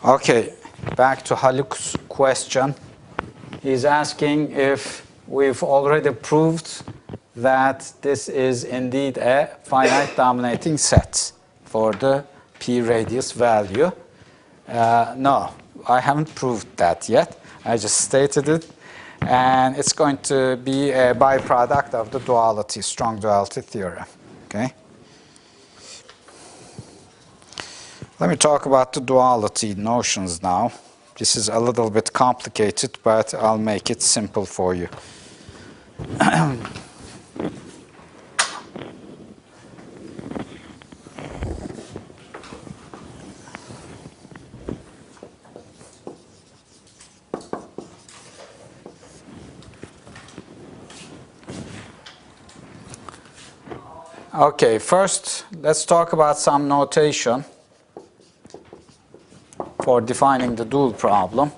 Okay, back to Haluk's question. He's asking if we've already proved that this is indeed a finite dominating set for the p radius value. No, I haven't proved that yet. I just stated it. And it's going to be a byproduct of the duality, strong duality theorem. Okay? Let me talk about the duality notions now. This is a little bit complicated, but I'll make it simple for you. Okay, first let's talk about some notation for defining the dual problem.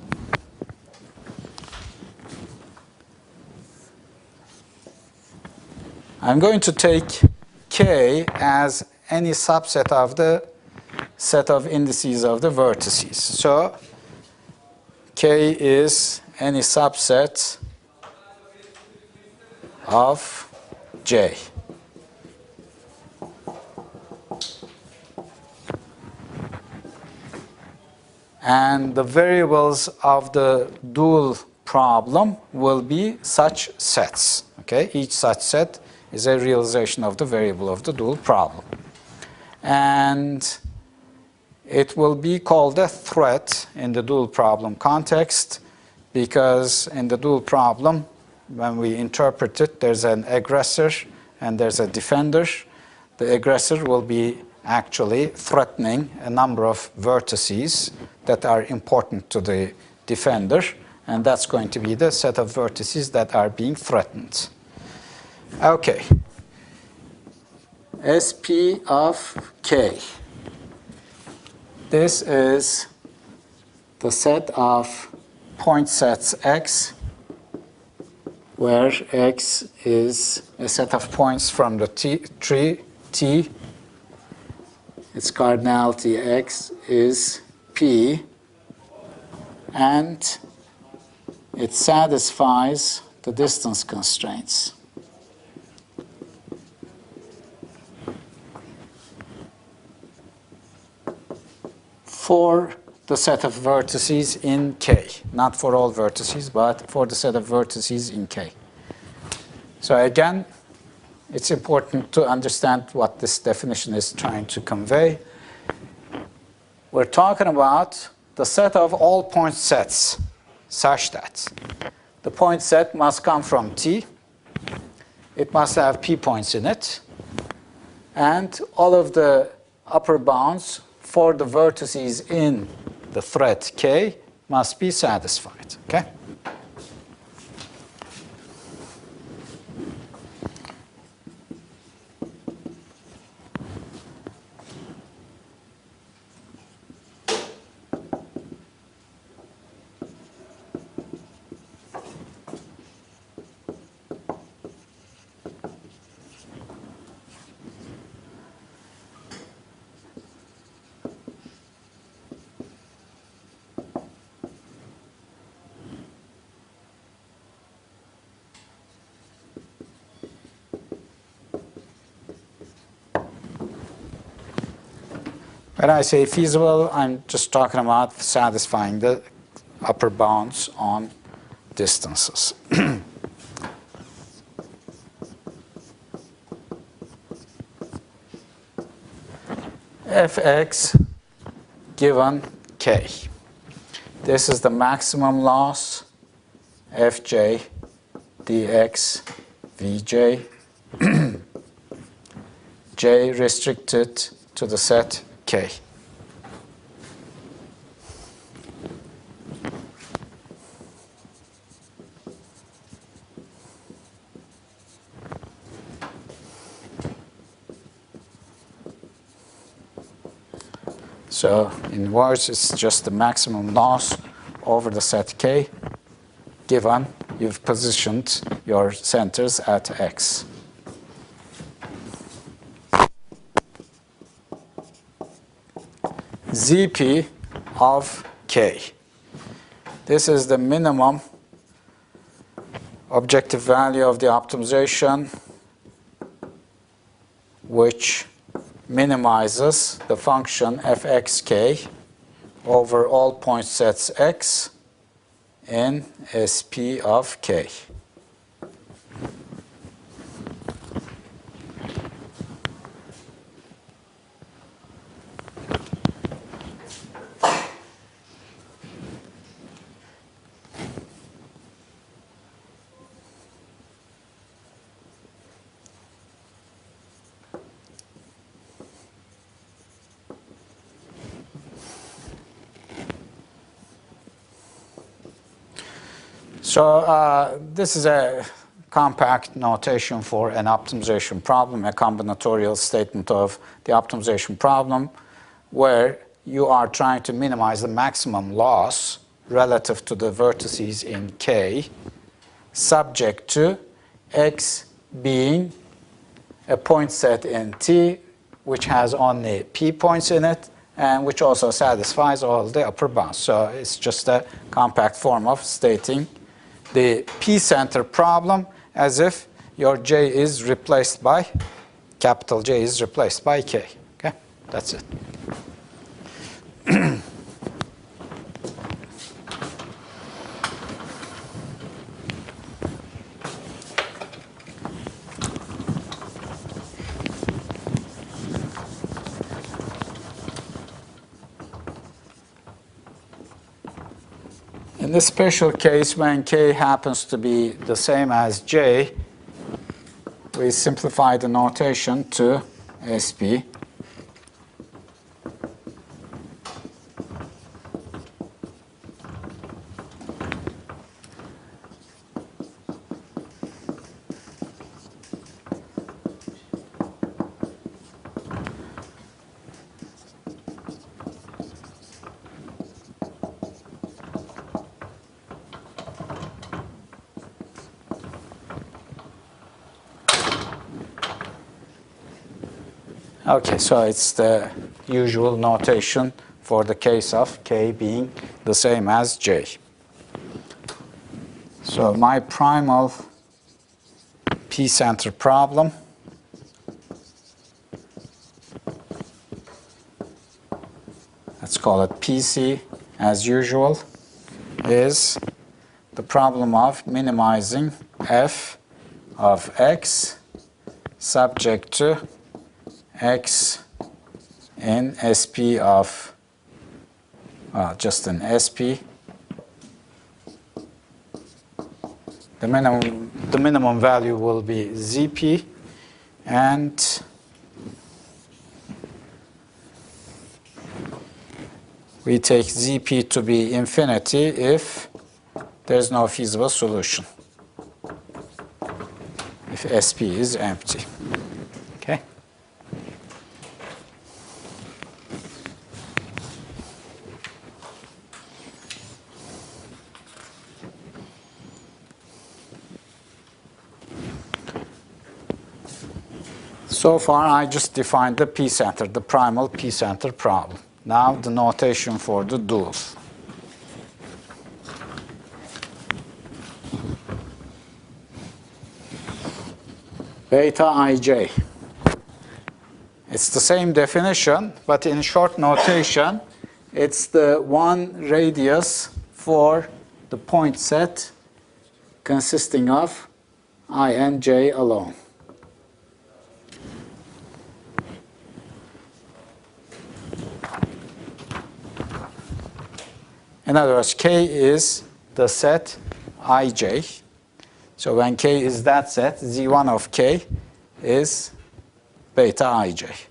I'm going to take K as any subset of the set of indices of the vertices. So K is any subset of J. And the variables of the dual problem will be such sets. Okay? Each such set is a realization of the variable of the dual problem. And it will be called a threat in the dual problem context, because in the dual problem, when we interpret it, there's an aggressor and there's a defender. The aggressor will be actually threatening a number of vertices that are important to the defender, and that's going to be the set of vertices that are being threatened. Okay. SP of K. This is the set of point sets X, where X is a set of points from the tree T. Its cardinality X is P, and it satisfies the distance constraints. For the set of vertices in K. Not for all vertices, but for the set of vertices in K. So again, it's important to understand what this definition is trying to convey. We're talking about the set of all point sets such that the point set must come from T. It must have P points in it. And all of the upper bounds for the vertices in the thread K must be satisfied. Okay? When I say feasible, I'm just talking about satisfying the upper bounds on distances. Fx given K. This is the maximum loss Fj dx Vj J restricted to the set K. So in words, it's just the maximum loss over the set K, given you've positioned your centers at X. Zp of k. This is the minimum objective value of the optimization which minimizes the function fxk over all point sets x in Sp of k. So this is a compact notation for an optimization problem, a combinatorial statement of the optimization problem, where you are trying to minimize the maximum loss relative to the vertices in K, subject to X being a point set in T, which has only P points in it, and which also satisfies all the upper bounds. So it's just a compact form of stating the P-center problem as if your J is replaced by, capital J is replaced by K. Okay, that's it. In this special case, when K happens to be the same as J, we simplify the notation to Sp. Okay, so it's the usual notation for the case of K being the same as J. So my primal P-center problem let's call it PC as usual, is the problem of minimizing f of x subject to x in Sp of, just in Sp. The minimum value will be Zp, and we take Zp to be infinity if there's no feasible solution, if Sp is empty. Okay? So far, I just defined the P-center, the primal P-center problem. Now, the notation for the dual. Beta ij. It's the same definition, but in short notation, it's the one radius for the point set consisting of I and j alone. In other words, K is the set ij. So when K is that set, Z1 of K is beta ij.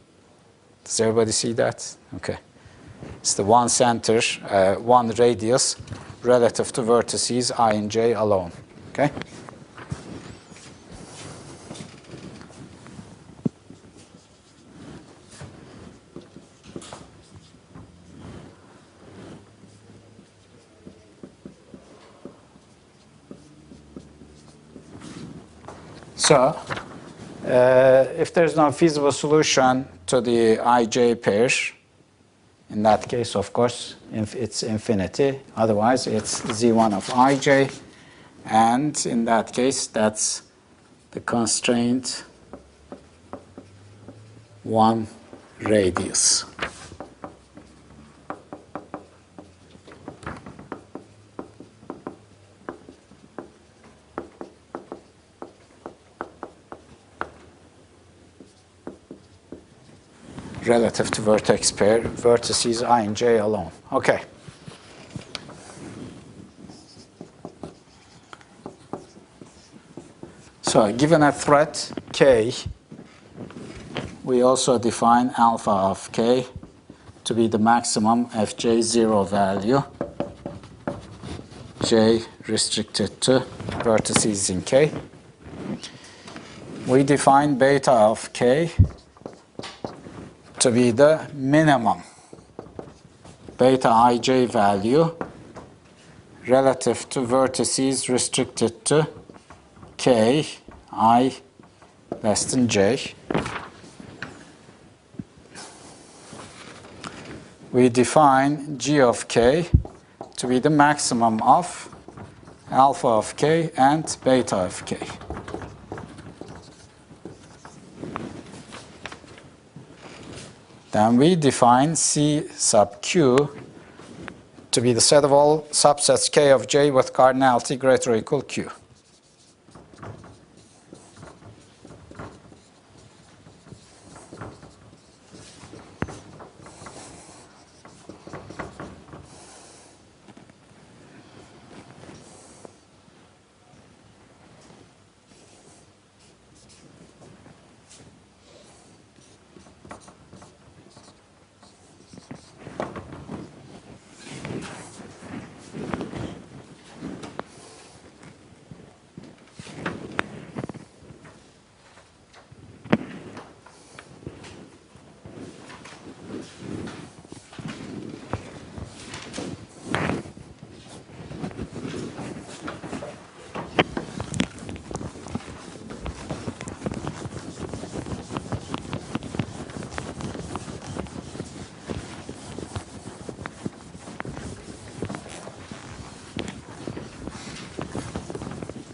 Does everybody see that? Okay. It's the one center, one radius relative to vertices I and j alone. Okay? So, if there's no feasible solution to the ij pair In that case, of course, it's infinity. Otherwise, it's z1 of ij. And in that case, that's the constraint 1 radius. Relative to vertex pair, vertices I and j alone. Okay. So given a threat k, we also define alpha of k to be the maximum fj0 value, j restricted to vertices in k. We define beta of k to be the minimum beta ij value relative to vertices restricted to k, I less than j. We define g of k to be the maximum of alpha of k and beta of k. Then we define C sub q to be the set of all subsets k of j with cardinality greater or equal q.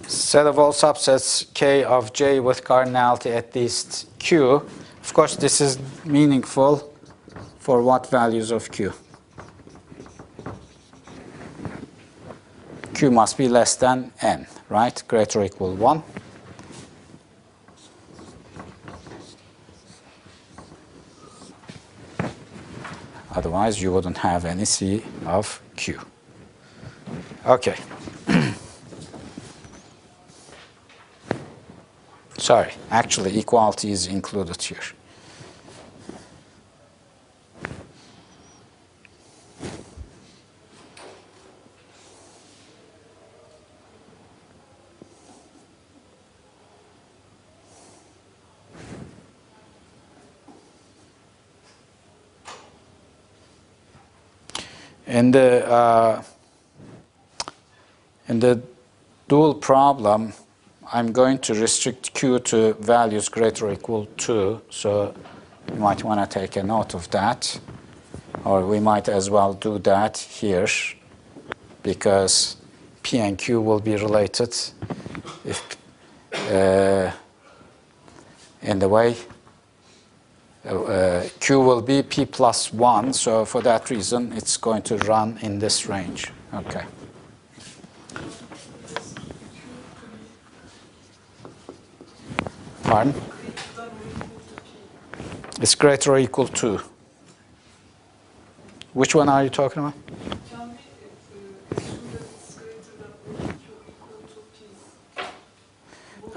Set of all subsets k of j with cardinality at least q. Of course, this is meaningful for what values of q? Q must be less than n, right? Greater or equal 1. Otherwise, you wouldn't have any C of q. Okay. Sorry, actually equality is included here. In the dual problem, I'm going to restrict q to values greater or equal to, so you might want to take a note of that, or we might as well do that here, because p and q will be related if in the way q will be p plus 1, so for that reason it's going to run in this range. Okay. Pardon? It's greater or equal to. Which one are you talking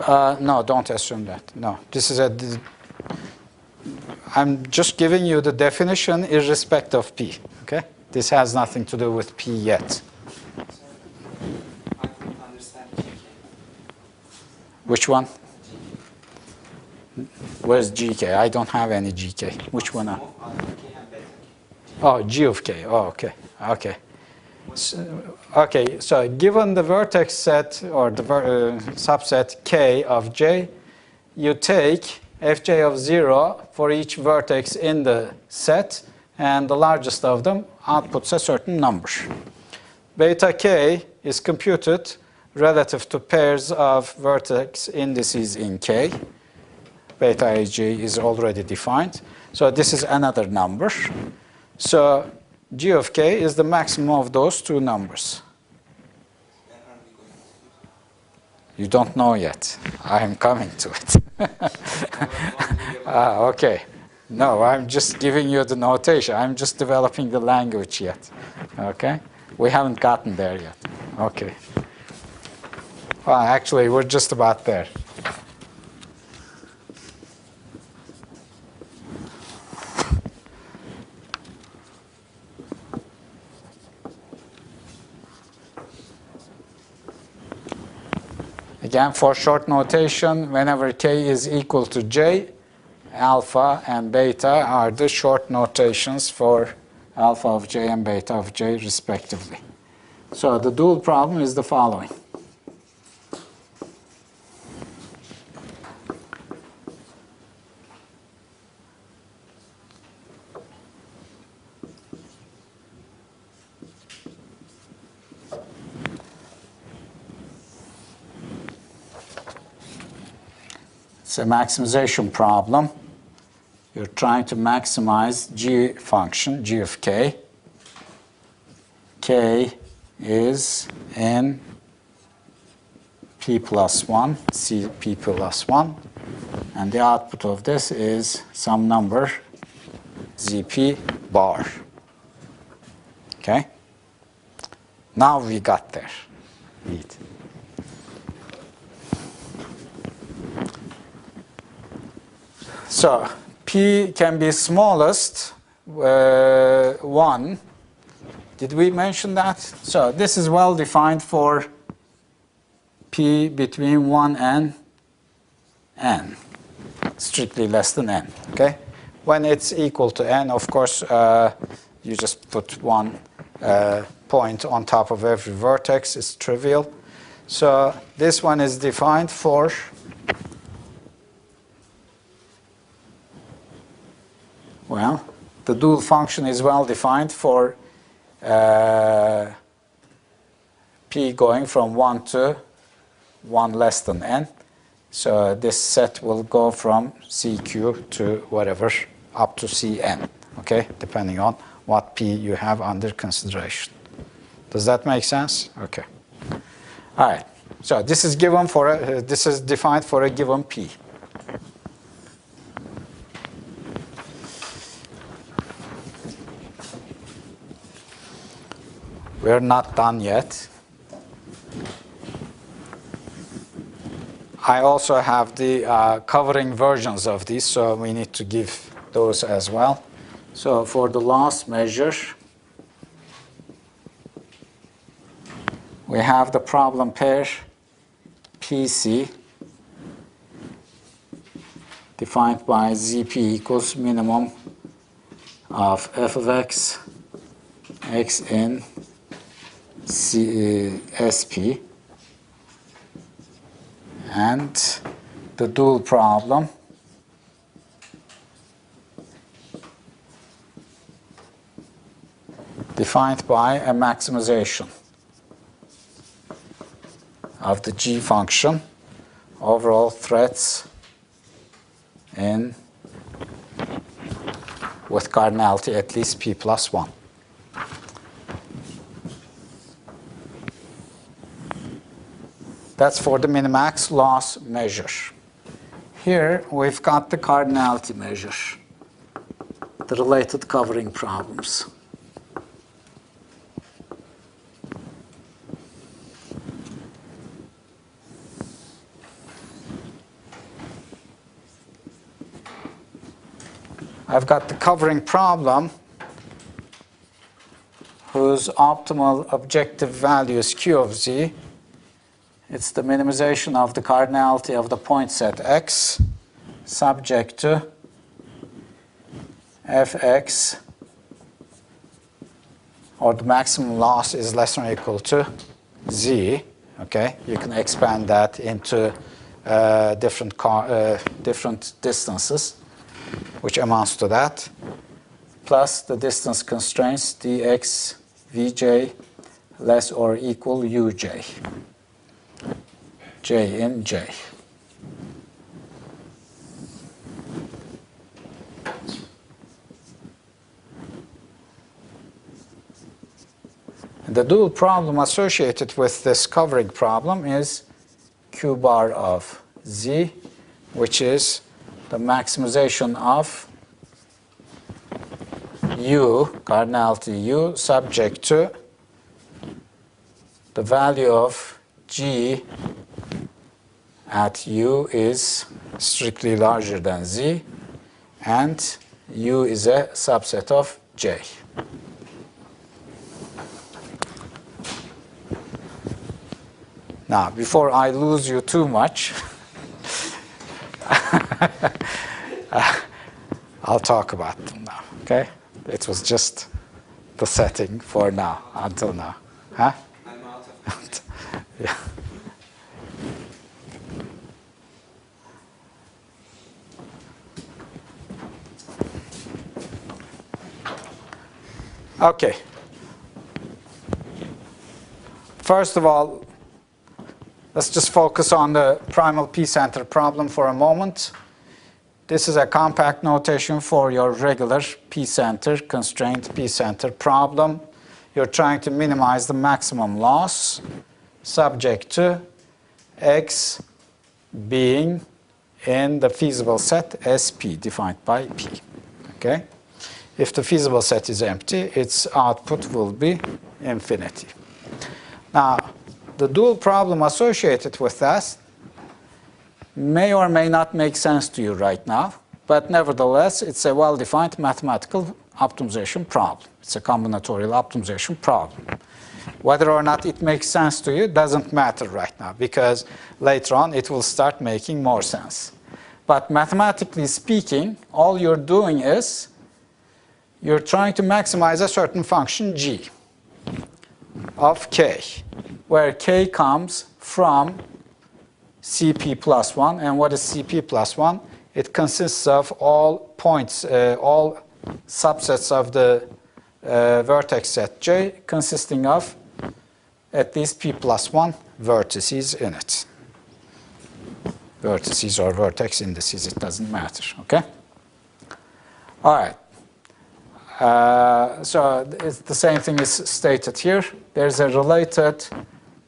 about? No, don't assume that. No, this is I'm just giving you the definition irrespective of P. Okay? This has nothing to do with P yet. I don't understand GK. Which one? Where's GK? I don't have any GK. Which one? Oh, G of K. Oh, okay. Okay. So given the vertex set or the subset K of J, you take Fj of 0 for each vertex in the set and the largest of them outputs a certain number. Beta k is computed relative to pairs of vertex indices in K. Beta aj is already defined. So this is another number. So G of K is the maximum of those two numbers. You don't know yet. I am coming to it. Okay. No, I'm just giving you the notation. I'm just developing the language yet. Okay? We haven't gotten there yet. Okay. Well, actually, we're just about there. Again, for short notation, whenever k is equal to j, alpha and beta are the short notations for alpha of j and beta of j, respectively. So the dual problem is the following. It's a maximization problem. You're trying to maximize g function, g of k. K is in p plus 1, cp plus 1. And the output of this is some number, zp bar. Okay? Now we got there. Read. So P can be smallest 1. Did we mention that? So this is well defined for P between 1 and n, strictly less than n. Okay? When it's equal to n, of course, you just put one point on top of every vertex. It's trivial. So this one is defined for well, the dual function is well defined for P going from 1 to 1 less than n. So this set will go from CQ to whatever, up to Cn, okay, depending on what P you have under consideration. Does that make sense? Okay. All right. So this is given for this is defined for a given P. We're not done yet. I also have the covering versions of these, so we need to give those as well. So for the last measure, we have the problem pair PC defined by ZP equals minimum of f of x, x in SP, and the dual problem defined by a maximization of the G function over all threads in with cardinality at least P plus 1. That's for the minimax loss measure. Here we've got the cardinality measure, the related covering problems. I've got the covering problem whose optimal objective value is Q of Z. It's the minimization of the cardinality of the point set X subject to Fx, or the maximum loss is less than or equal to Z. Okay, you can expand that into different distances, which amounts to that, plus the distance constraints dx vj less or equal uj, j in j. The dual problem associated with this covering problem is q bar of z, which is the maximization of u, cardinality u, subject to the value of g at u is strictly larger than z, and u is a subset of j. Now, before I lose you too much, I'll talk about them now, okay? It was just the setting for now, until now. Huh? I'm out of time. Yeah. Okay. First of all, let's just focus on the primal p-center problem for a moment. This is a compact notation for your regular p-center, constrained p-center problem. You're trying to minimize the maximum loss subject to x being in the feasible set SP defined by P. Okay? If the feasible set is empty, its output will be infinity. Now, the dual problem associated with that may or may not make sense to you right now, but nevertheless, it's a well-defined mathematical optimization problem. It's a combinatorial optimization problem. Whether or not it makes sense to you doesn't matter right now, because later on it will start making more sense. But mathematically speaking, all you're doing is you're trying to maximize a certain function g of k, where k comes from Cp plus 1. And what is Cp plus 1? It consists of all points, all subsets of the vertex set J consisting of at least p plus 1 vertices in it. Vertices or vertex indices, it doesn't matter, okay? All right. So it's the same thing is stated here. There's a related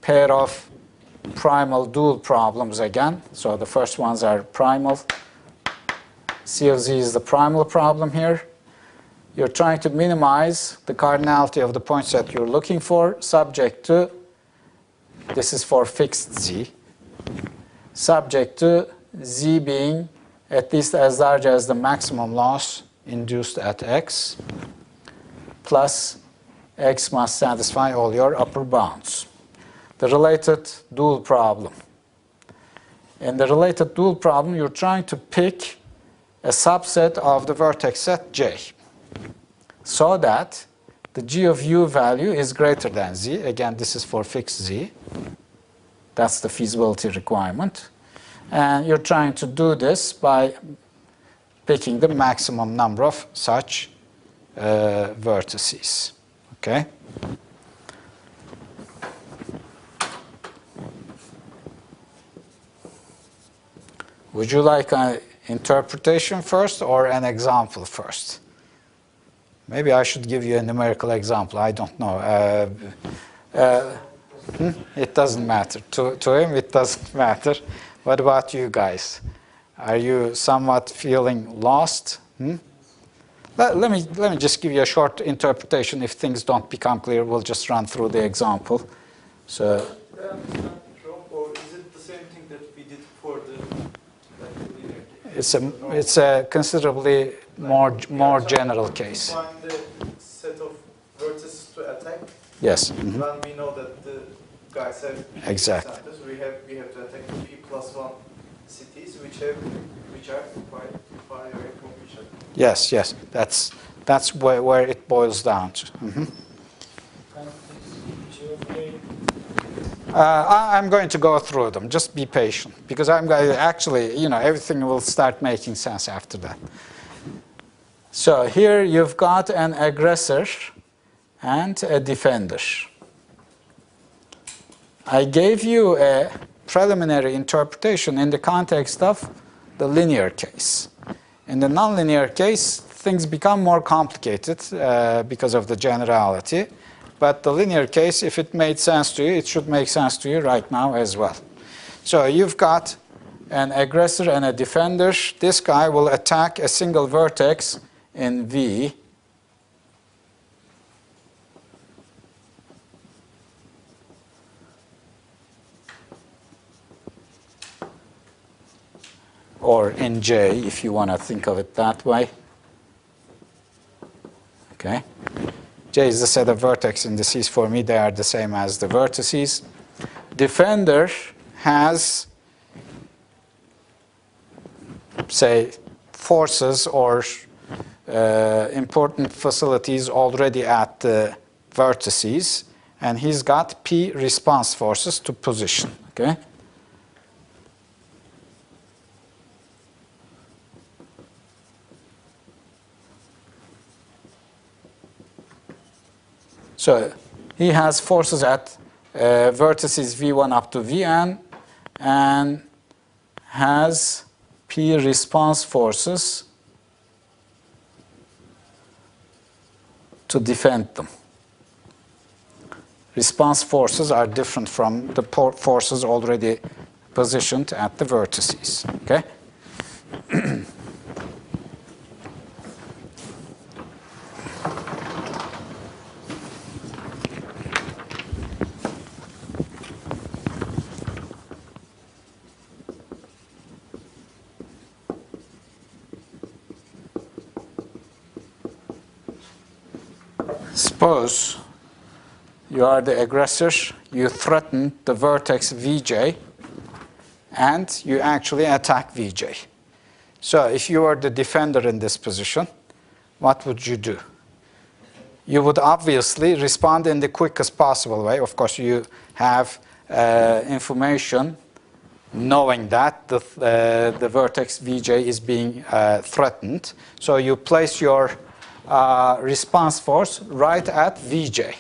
pair of primal dual problems again. So the first ones are primal. C of z is the primal problem here. You're trying to minimize the cardinality of the points that you're looking for, subject to, this is for fixed z, subject to z being at least as large as the maximum loss induced at x, plus x must satisfy all your upper bounds. The related dual problem. In the related dual problem, you're trying to pick a subset of the vertex set J, so that the g of u value is greater than z. Again, this is for fixed z. That's the feasibility requirement. And you're trying to do this by picking the maximum number of such vertices. Okay? Would you like an interpretation first or an example first? Maybe I should give you a numerical example. I don't know. It doesn't matter. To him, it doesn't matter. What about you guys? Are you somewhat feeling lost? Let me just give you a short interpretation. If things don't become clear, we'll just run through the example. So. Or is it the same thing that we did for the linear case? It's a considerably more general case. Find the set of vertices to attack. Yes. When we know that the guys have Exactly. centers, we have to attack the p plus 1 cities, which are quite far away from each other. Yes, yes. That's where it boils down to. I'm going to go through them. Just be patient, because I'm going to actually, everything will start making sense after that. So here you've got an aggressor and a defender. I gave you a preliminary interpretation in the context of the linear case. In the nonlinear case, things become more complicated because of the generality. But the linear case, if it made sense to you, it should make sense to you right now as well. So you've got an aggressor and a defender. This guy will attack a single vertex in V. Or in J, if you want to think of it that way. Okay. J is the set of vertex indices. For me, they are the same as the vertices. Defender has, say, forces or important facilities already at the vertices, and he's got P response forces to position. Okay. So he has forces at vertices V1 up to Vn and has P response forces to defend them. Response forces are different from the forces already positioned at the vertices. Okay? Suppose you are the aggressor, you threaten the vertex Vj, and you actually attack Vj. So if you are the defender in this position, what would you do? You would obviously respond in the quickest possible way. Of course, you have information knowing that the vertex Vj is being threatened. So you place your response force right at Vj,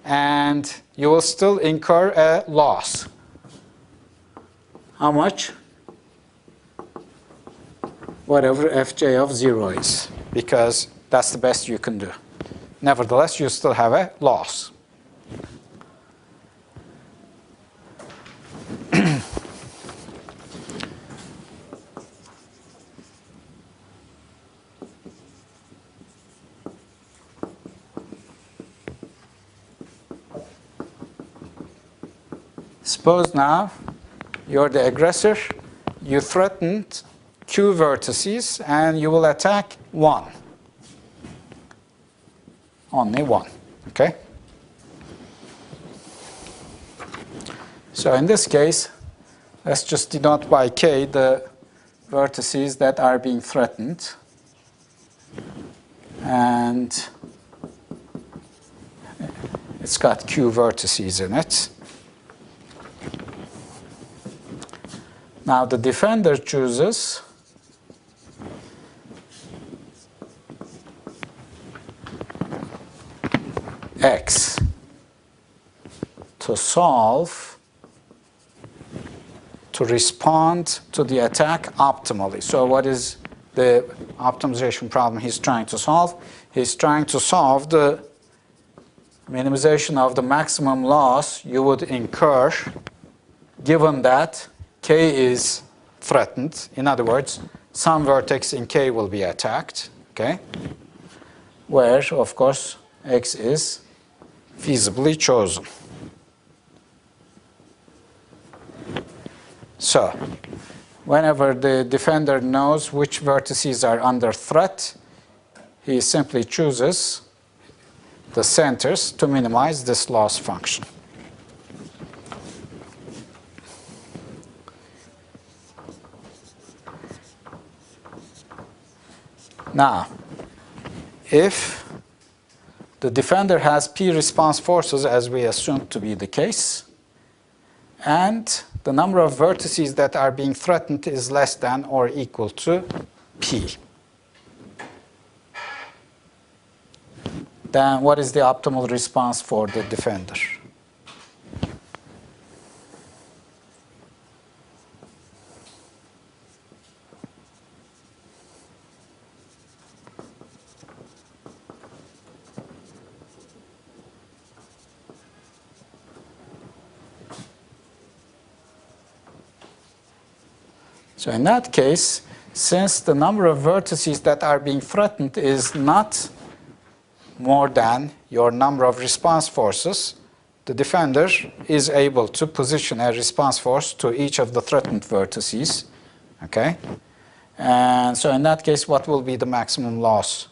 and you will still incur a loss. How much? Whatever Fj of 0 is, because that's the best you can do. Nevertheless, you still have a loss. Suppose now you're the aggressor, you threatened Q vertices, and you will attack 1. Only 1. Okay? So in this case, let's just denote by K the vertices that are being threatened. And it's got Q vertices in it. Now the defender chooses X to solve, to respond to the attack optimally. So what is the optimization problem he's trying to solve? He's trying to solve the minimization of the maximum loss you would incur given that K is threatened. In other words, some vertex in K will be attacked, okay? Where, of course, X is feasibly chosen. So, whenever the defender knows which vertices are under threat, he simply chooses the centers to minimize this loss function. Now, if the defender has P response forces, as we assumed to be the case, and the number of vertices that are being threatened is less than or equal to P. then what is the optimal response for the defender? So in that case, since the number of vertices that are being threatened is not more than your number of response forces, the defender is able to position a response force to each of the threatened vertices. Okay? And so in that case, what will be the maximum loss?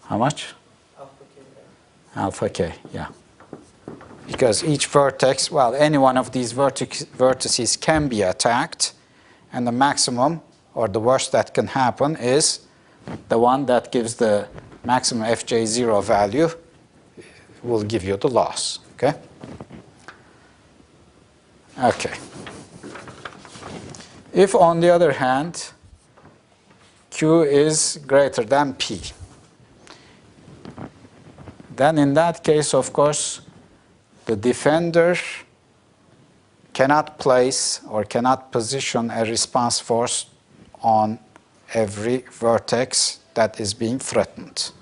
How much? Alpha K. Alpha k, yeah. Because each vertex, well, any one of these vertices can be attacked, and the maximum or the worst that can happen is the one that gives the maximum fj0 value will give you the loss. Okay? Okay. If, on the other hand, Q is greater than P, then in that case, of course, the defender cannot place or cannot position a response force on every vertex that is being threatened.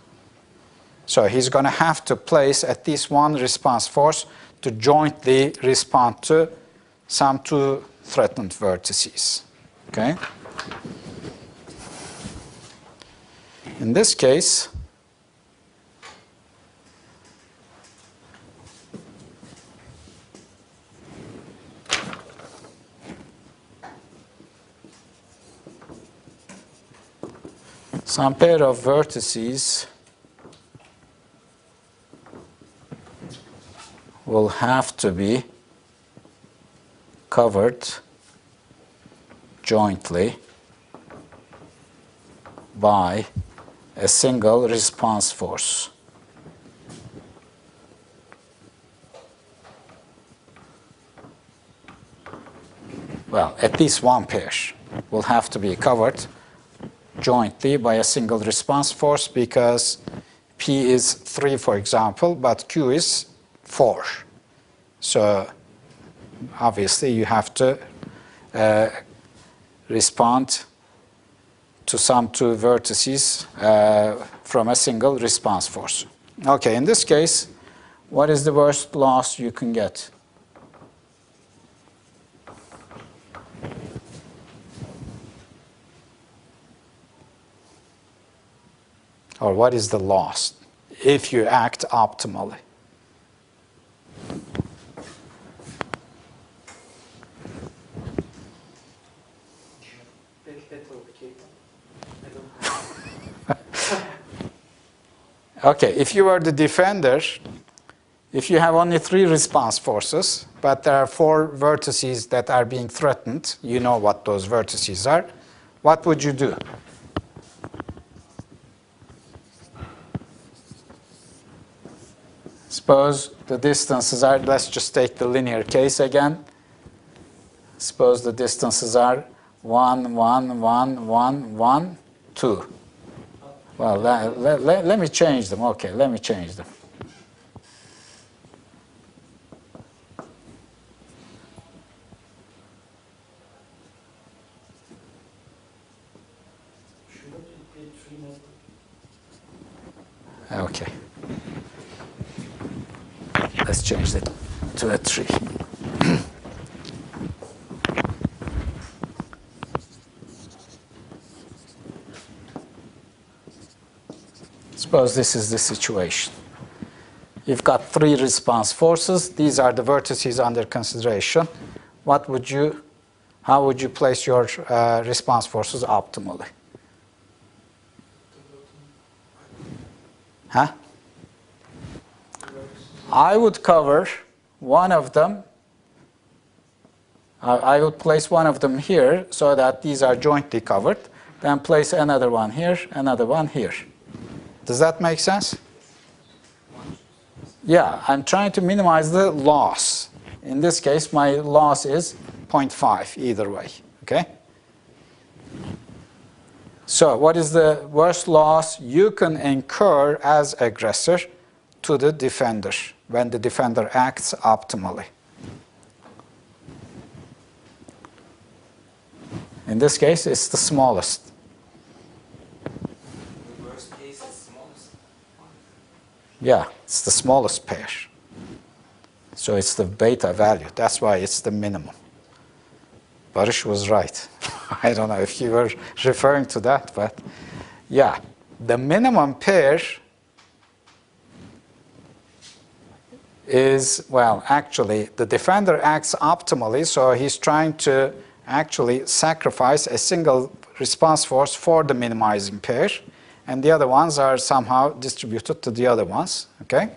So he's going to have to place at least one response force to jointly respond to some two threatened vertices. Okay? In this case, some pair of vertices will have to be covered jointly by a single response force. Well, at least one pair will have to be covered jointly by a single response force, because P is 3, for example, but Q is 4. So obviously you have to respond to some two vertices from a single response force. Okay, in this case, what is the worst loss you can get? Or what is the loss if you act optimally? Okay, if you are the defender, if you have only 3 response forces, but there are 4 vertices that are being threatened, you know what those vertices are, what would you do? Suppose the distances are, let's just take the linear case again. Suppose the distances are 1, 1, 1, 1, 1, 2. Well, let me change them. Okay, let me change them. Okay. Let's change that to a 3. Suppose this is the situation. You've got 3 response forces. These are the vertices under consideration. How would you place your response forces optimally? Huh? I would cover one of them. I would place one of them here so that these are jointly covered. Then place another one here, another one here. Does that make sense? Yeah, I'm trying to minimize the loss. in this case, my loss is 0.5 either way, okay? So what is the worst loss you can incur as aggressor to the defender when the defender acts optimally? In this case, it's the smallest. The worst case is smallest one. Yeah, it's the smallest pair. So it's the beta value. That's why it's the minimum. Barış was right. I don't know if you were referring to that, but yeah, the minimum pair is, well, actually, the defender acts optimally, so he's trying to actually sacrifice a single response force for the minimizing pair, and the other ones are somehow distributed to the other ones, okay?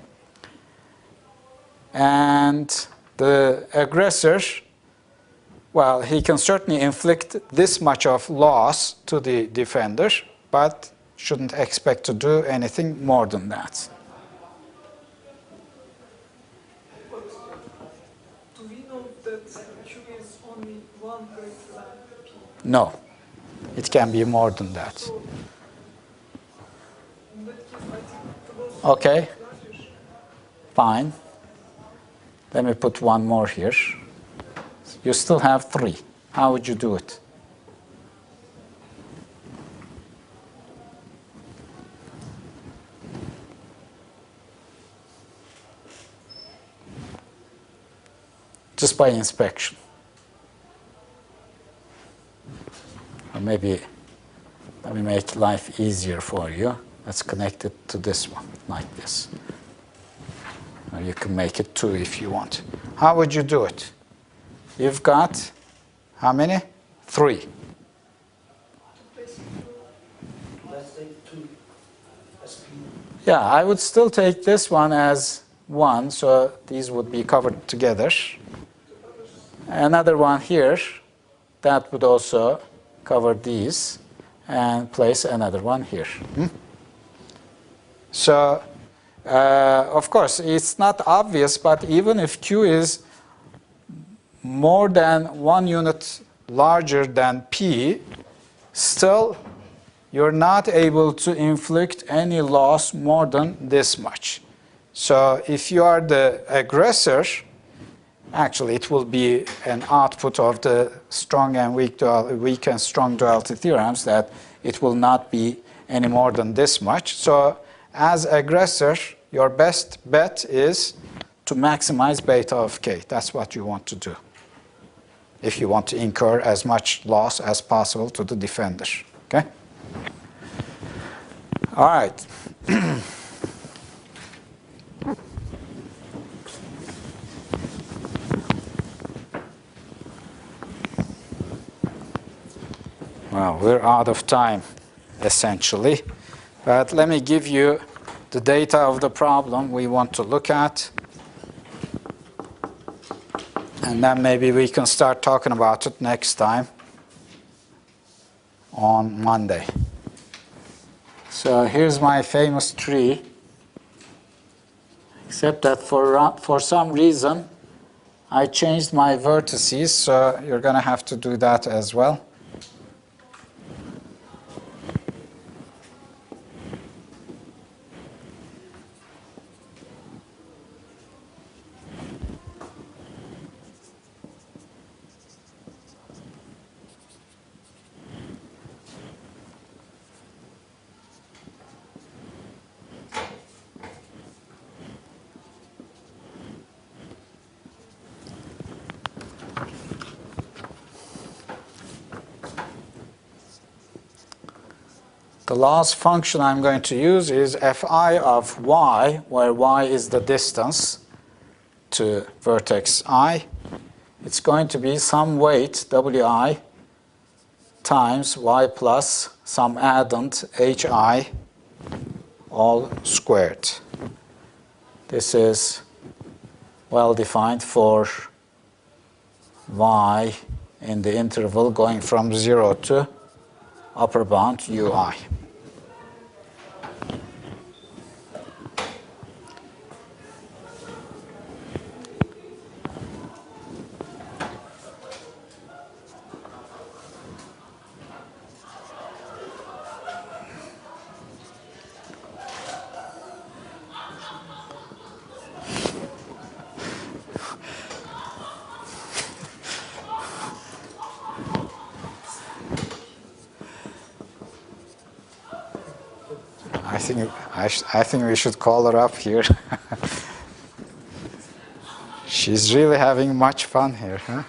And the aggressor, well, he can certainly inflict this much of loss to the defender, but shouldn't expect to do anything more than that. Do we know that Q is only 1 greater than P? No, it can be more than that. So, in that case, I think the loss Okay, is larger. fine. Let me put one more here. You still have 3. How would you do it? Just by inspection. Or maybe let me make life easier for you. Let's connect it to this one, like this. Or you can make it 2 if you want. How would you do it? You've got how many? 3. Let's take 2 as P. Yeah, I would still take this one as 1, so these would be covered together. Another one here, that would also cover these, and place another one here. So, of course, it's not obvious, but even if Q is more than 1 unit larger than P, still you're not able to inflict any loss more than this much. So if you are the aggressor, actually it will be an output of the strong and weak and strong duality theorems that it will not be any more than this much. So as aggressor, your best bet is to maximize beta of k. That's what you want to do if you want to incur as much loss as possible to the defender. Okay? All right. Well, we're out of time, essentially. But let me give you the data of the problem we want to look at. And then maybe we can start talking about it next time on Monday. So here's my famous tree. Except that for some reason, I changed my vertices, so you're going to have to do that as well. The last function I'm going to use is fi of y, where y is the distance to vertex I. It's going to be some weight, wi, times y plus some addend hi, all squared. This is well defined for y in the interval going from 0 to upper bound ui. I think we should call her up here. She's really having much fun here, huh?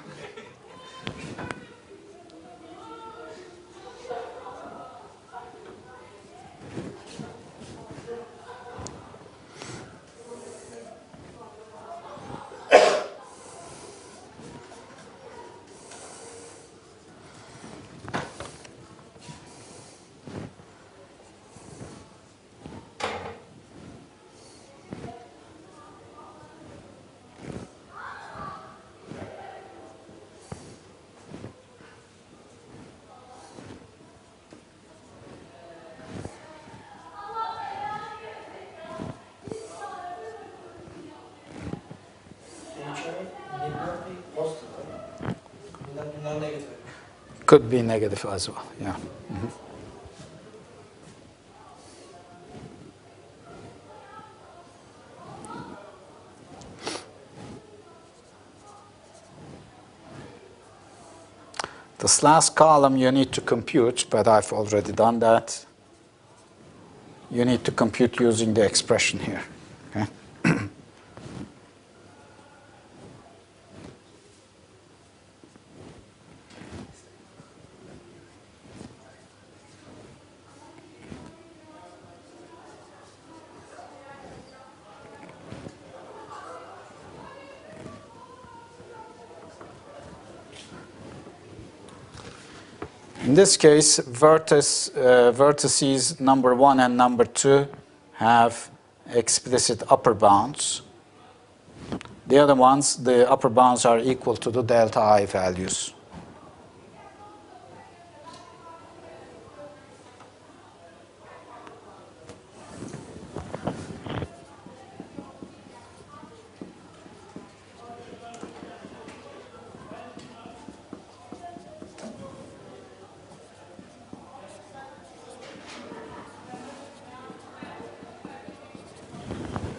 Feature need not be positive, right? Not negative. Could be negative as well, yeah. This last column you need to compute, but I've already done that. You need to compute using the expression here. Okay? In this case, vertices number 1 and number 2 have explicit upper bounds. The other ones, the upper bounds are equal to the delta I values.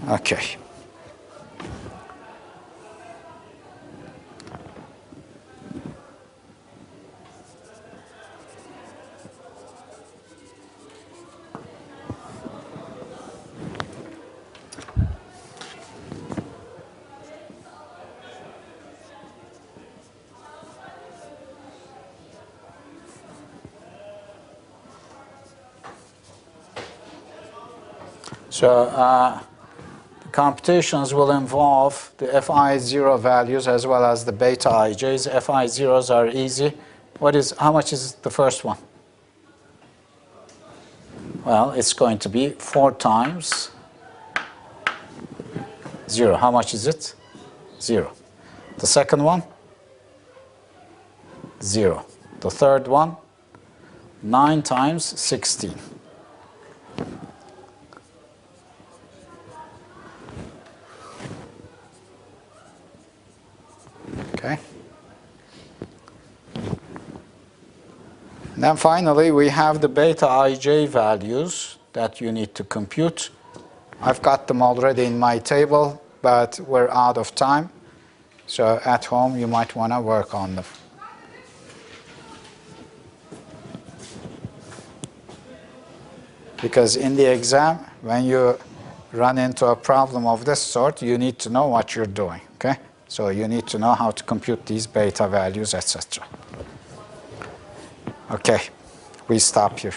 Okay. So computations will involve the Fi0 values as well as the beta ij's. Fi0s are easy. How much is the first one? Well, it's going to be 4 times 0. How much is it? 0. The second one? 0. The third one? 9 times 16. Okay. And then finally, we have the beta ij values that you need to compute. I've got them already in my table, but we're out of time. So at home, you might want to work on them. Because in the exam, when you run into a problem of this sort, you need to know what you're doing. Okay? So you need to know how to compute these beta values, etc. Okay, we stop here.